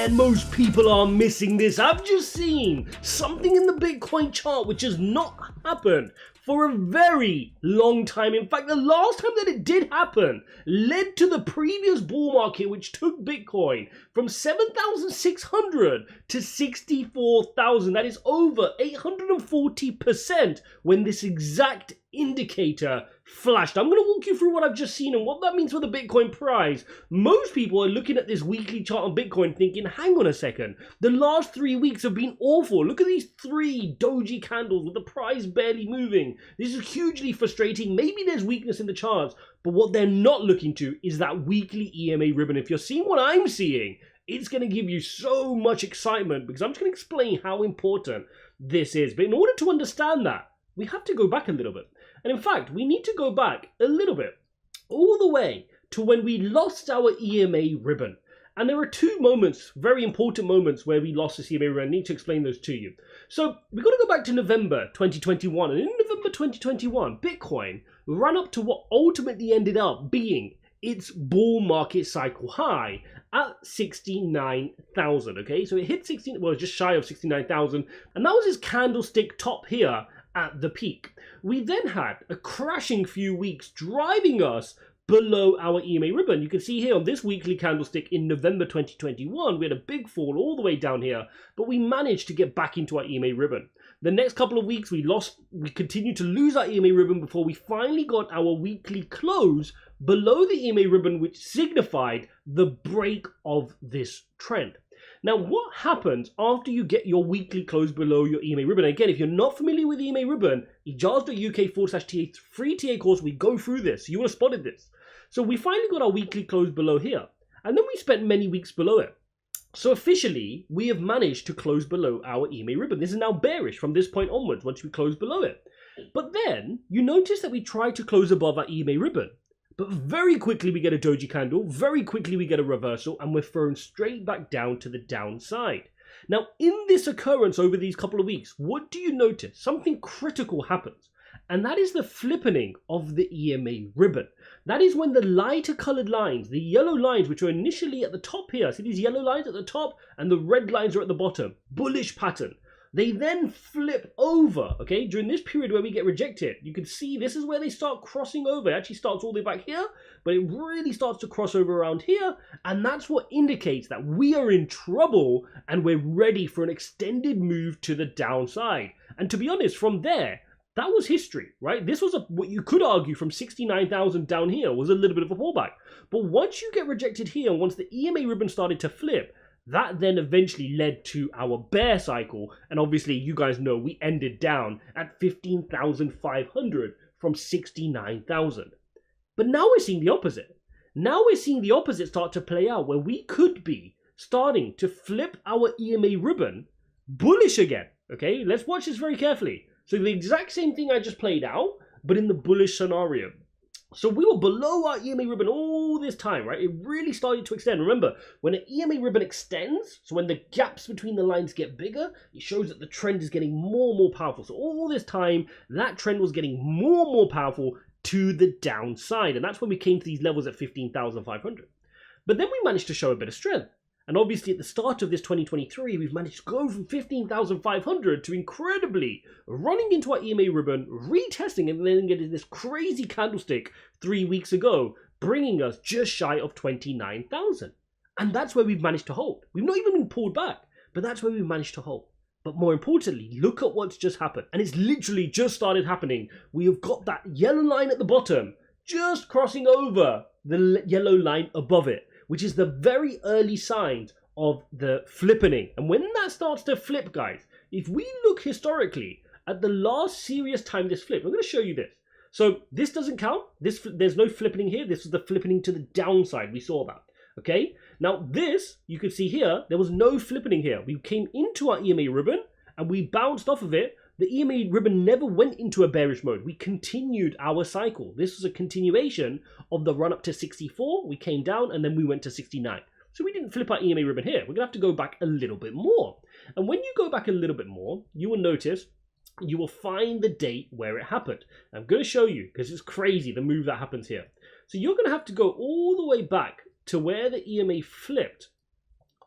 Man, most people are missing this. I've just seen something in the Bitcoin chart which has not happened for a very long time. In fact, the last time that it did happen led to the previous bull market, which took Bitcoin from 7,600 to 64,000. That is over 840% when this exact indicator flashed. I'm going to walk you through what I've just seen and what that means for the Bitcoin price. Most people are looking at this weekly chart on Bitcoin thinking, hang on a second, the last 3 weeks have been awful. Look at these 3 doji candles with the price barely moving. This is hugely frustrating. Maybe there's weakness in the charts, but what they're not looking to is that weekly EMA ribbon. If you're seeing what I'm seeing, it's going to give you so much excitement because I'm just going to explain how important this is. But in order to understand that, we have to go back a little bit. And in fact, we need to go back a little bit, all the way to when we lost our EMA ribbon. And there are 2 moments, very important moments, where we lost this EMA ribbon. I need to explain those to you. So we've got to go back to November 2021. And in November 2021, Bitcoin ran up to what ultimately ended up being its bull market cycle high at 69,000. Okay, so it hit just shy of 69,000. And that was its candlestick top here at the peak. We then had a crashing few weeks driving us below our EMA ribbon. You can see here on this weekly candlestick in November 2021, we had a big fall all the way down here, but we managed to get back into our EMA ribbon. The next couple of weeks we continued to lose our EMA ribbon before we finally got our weekly close below the EMA ribbon, which signified the break of this trend. Now, what happens after you get your weekly close below your EMA ribbon? Again, if you're not familiar with the EMA ribbon, ijaz.uk/TA free TA course, we go through this. You would have spotted this. So we finally got our weekly close below here. And then we spent many weeks below it. So officially, we have managed to close below our EMA ribbon. This is now bearish from this point onwards once we close below it. But then you notice that we try to close above our EMA ribbon. But very quickly we get a doji candle, very quickly we get a reversal, and we're thrown straight back down to the downside. Now, in this occurrence over these couple of weeks, what do you notice? Something critical happens, and that is the flippening of the EMA ribbon. That is when the lighter colored lines, the yellow lines, which are initially at the top here, see these yellow lines at the top, and the red lines are at the bottom, bullish pattern. They then flip over, okay, during this period where we get rejected. You can see this is where they start crossing over. It actually starts all the way back here, but it really starts to cross over around here. And that's what indicates that we are in trouble and we're ready for an extended move to the downside. And to be honest, from there, that was history, right? This was what you could argue from 69,000 down here was a little bit of a pullback. But once you get rejected here, and once the EMA ribbon started to flip, that then eventually led to our bear cycle, and obviously you guys know we ended down at 15,500 from 69,000. But now we're seeing the opposite. Now we're seeing the opposite start to play out, where we could be starting to flip our EMA ribbon bullish again. Okay, let's watch this very carefully. So the exact same thing I just played out, but in the bullish scenario. So we were below our EMA ribbon all this time, right? It really started to extend. Remember, when an EMA ribbon extends, so when the gaps between the lines get bigger, it shows that the trend is getting more and more powerful. So all this time, that trend was getting more and more powerful to the downside. And that's when we came to these levels at 15,500. But then we managed to show a bit of strength. And obviously at the start of this 2023, we've managed to go from 15,500 to incredibly running into our EMA ribbon, retesting, and then getting this crazy candlestick 3 weeks ago, bringing us just shy of 29,000. And that's where we've managed to hold. We've not even been pulled back, but that's where we've managed to hold. But more importantly, look at what's just happened. And it's literally just started happening. We have got that yellow line at the bottom, just crossing over the yellow line above it, which is the very early signs of the flippening. And when that starts to flip, guys, if we look historically at the last serious time this flipped, I'm going to show you this. So this doesn't count. There's no flippening here. This is the flippening to the downside. We saw that. Okay. Now this, you can see here, there was no flippening here. We came into our EMA ribbon and we bounced off of it. The EMA ribbon never went into a bearish mode. We continued our cycle. This was a continuation of the run up to 64. We came down and then we went to 69. So we didn't flip our EMA ribbon here. We're going to have to go back a little bit more. And when you go back a little bit more, you will notice, you will find the date where it happened. I'm going to show you because it's crazy the move that happens here. So you're going to have to go all the way back to where the EMA flipped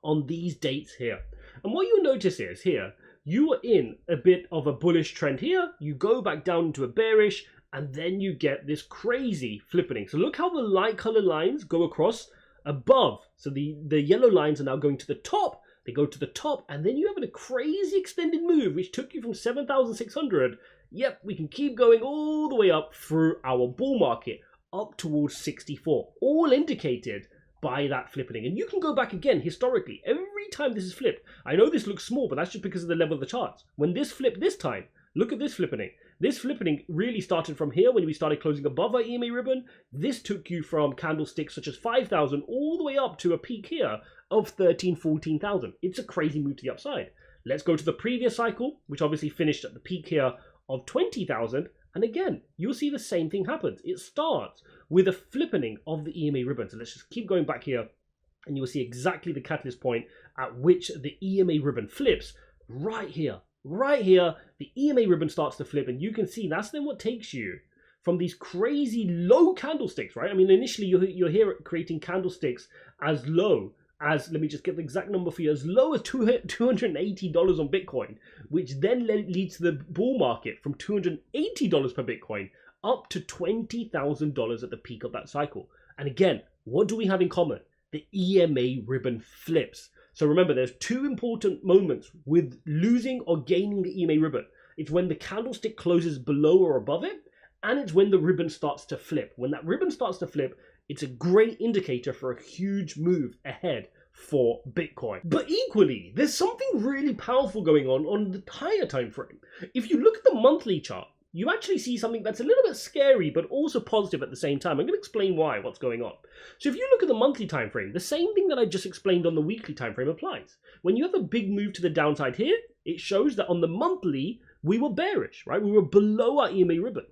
on these dates here. And what you'll notice is here, you are in a bit of a bullish trend here, you go back down into a bearish, and then you get this crazy flippening. So look how the light color lines go across above. So the yellow lines are now going to the top, they go to the top, and then you have a crazy extended move, which took you from 7,600. Yep, we can keep going all the way up through our bull market, up towards 64, all indicated by that flippening. And you can go back again historically, every time this is flipped. I know this looks small, but that's just because of the level of the charts. When this flipped this time, look at this flippening. This flippening really started from here when we started closing above our EMA ribbon. This took you from candlesticks such as 5,000 all the way up to a peak here of 13, 14,000. It's a crazy move to the upside. Let's go to the previous cycle, which obviously finished at the peak here of 20,000. And again, you'll see the same thing happens. It starts with a flippening of the EMA ribbon. So let's just keep going back here and you'll see exactly the catalyst point at which the EMA ribbon flips right here. Right here, the EMA ribbon starts to flip and you can see that's then what takes you from these crazy low candlesticks, right? I mean, initially you're here creating candlesticks as low as, let me just get the exact number for you, as low as $280 on Bitcoin, which then leads to the bull market from $280 per Bitcoin up to $20,000 at the peak of that cycle. And again, what do we have in common? The EMA ribbon flips. So remember, there's two important moments with losing or gaining the EMA ribbon. It's when the candlestick closes below or above it, and it's when the ribbon starts to flip. When that ribbon starts to flip, it's a great indicator for a huge move ahead for Bitcoin. But equally, there's something really powerful going on the higher time frame. If you look at the monthly chart, you actually see something that's a little bit scary, but also positive at the same time. I'm going to explain what's going on. So if you look at the monthly time frame, the same thing that I just explained on the weekly time frame applies. When you have a big move to the downside here, it shows that on the monthly, we were bearish, right? We were below our EMA ribbon.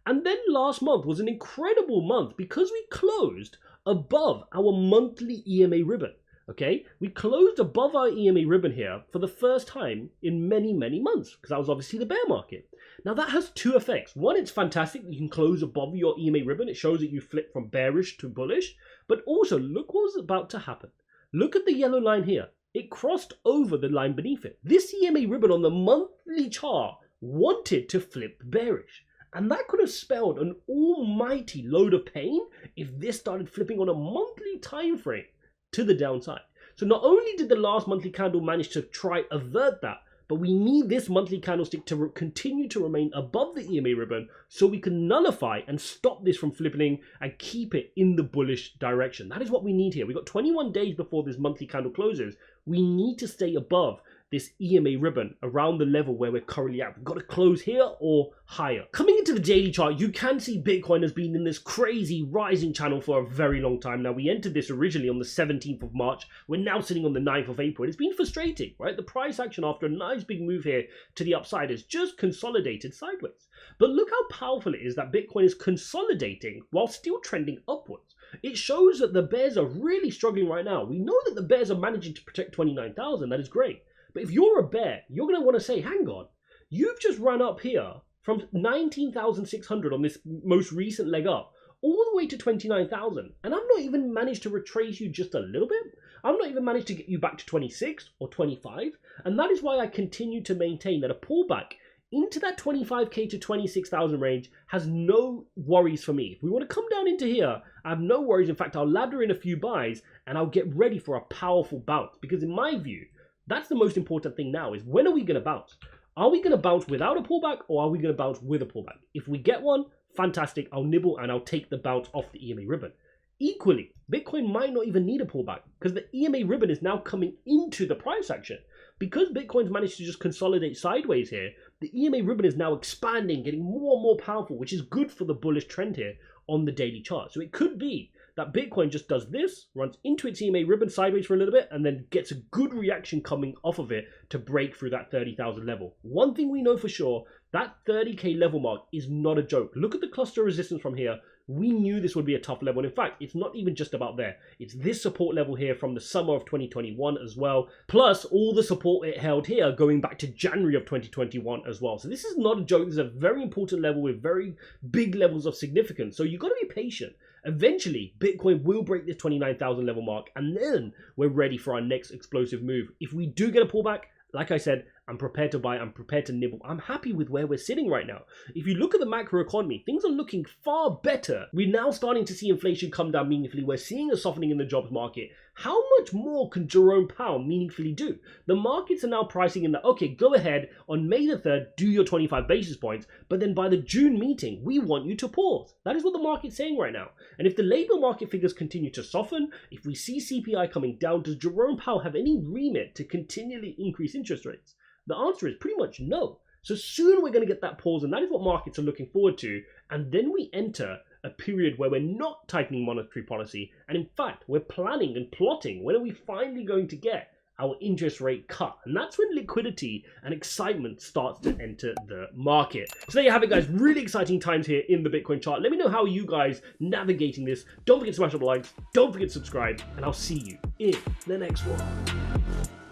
And then last month was an incredible month because we closed above our monthly EMA ribbon. Okay, we closed above our EMA ribbon here for the first time in many, many months because that was obviously the bear market. Now that has two effects. One, it's fantastic that you can close above your EMA ribbon. It shows that you flip from bearish to bullish. But also, look what was about to happen. Look at the yellow line here. It crossed over the line beneath it. This EMA ribbon on the monthly chart wanted to flip bearish. And that could have spelled an almighty load of pain if this started flipping on a monthly time frame to the downside. So not only did the last monthly candle manage to try avert that, but we need this monthly candlestick to continue to remain above the EMA ribbon so we can nullify and stop this from flipping and keep it in the bullish direction. That is what we need here. We've got 21 days before this monthly candle closes. We need to stay above this EMA ribbon around the level where we're currently at. We've got to close here or higher. Coming into the daily chart, you can see Bitcoin has been in this crazy rising channel for a very long time now. We entered this originally on the 17th of March. We're now sitting on the 9th of April. It's been frustrating, right? The price action after a nice big move here to the upside has just consolidated sideways. But look how powerful it is that Bitcoin is consolidating while still trending upwards. It shows that the bears are really struggling right now. We know that the bears are managing to protect 29,000. That is great. But if you're a bear, you're going to want to say, hang on, you've just run up here from 19,600 on this most recent leg up all the way to 29,000. And I've not even managed to retrace you just a little bit. I've not even managed to get you back to 26 or 25. And that is why I continue to maintain that a pullback into that 25k to 26,000 range has no worries for me. If we want to come down into here, I have no worries. In fact, I'll ladder in a few buys and I'll get ready for a powerful bounce. Because in my view, that's the most important thing now is when are we going to bounce? Are we going to bounce without a pullback or are we going to bounce with a pullback? If we get one, fantastic. I'll nibble and I'll take the bounce off the EMA ribbon. Equally, Bitcoin might not even need a pullback because the EMA ribbon is now coming into the price action. Because Bitcoin's managed to just consolidate sideways here, the EMA ribbon is now expanding, getting more and more powerful, which is good for the bullish trend here on the daily chart. So it could be that Bitcoin just does this, runs into its EMA ribbon sideways for a little bit, and then gets a good reaction coming off of it to break through that 30,000 level. One thing we know for sure, that 30k level mark is not a joke. Look at the cluster of resistance from here. We knew this would be a tough level. And in fact, it's not even just about there. It's this support level here from the summer of 2021 as well. Plus all the support it held here going back to January of 2021 as well. So this is not a joke. This is a very important level with very big levels of significance. So you've got to be patient. Eventually, Bitcoin will break this 29,000 level mark, and then we're ready for our next explosive move. If we do get a pullback, like I said, I'm prepared to buy, I'm prepared to nibble. I'm happy with where we're sitting right now. If you look at the macro economy, things are looking far better. We're now starting to see inflation come down meaningfully. We're seeing a softening in the jobs market. How much more can Jerome Powell meaningfully do? The markets are now pricing in that, okay, go ahead on May the 3rd, do your 25 basis points, but then by the June meeting, we want you to pause. That is what the market's saying right now. And if the labor market figures continue to soften, if we see CPI coming down, does Jerome Powell have any remit to continually increase interest rates? The answer is pretty much no. So soon we're going to get that pause, and that is what markets are looking forward to. And then we enter a period where we're not tightening monetary policy, and in fact, we're planning and plotting when are we finally going to get our interest rate cut. And that's when liquidity and excitement starts to enter the market. So there you have it, guys. Really exciting times here in the Bitcoin chart. Let me know how you guys navigating this. Don't forget to smash up the likes. Don't forget to subscribe, and I'll see you in the next one.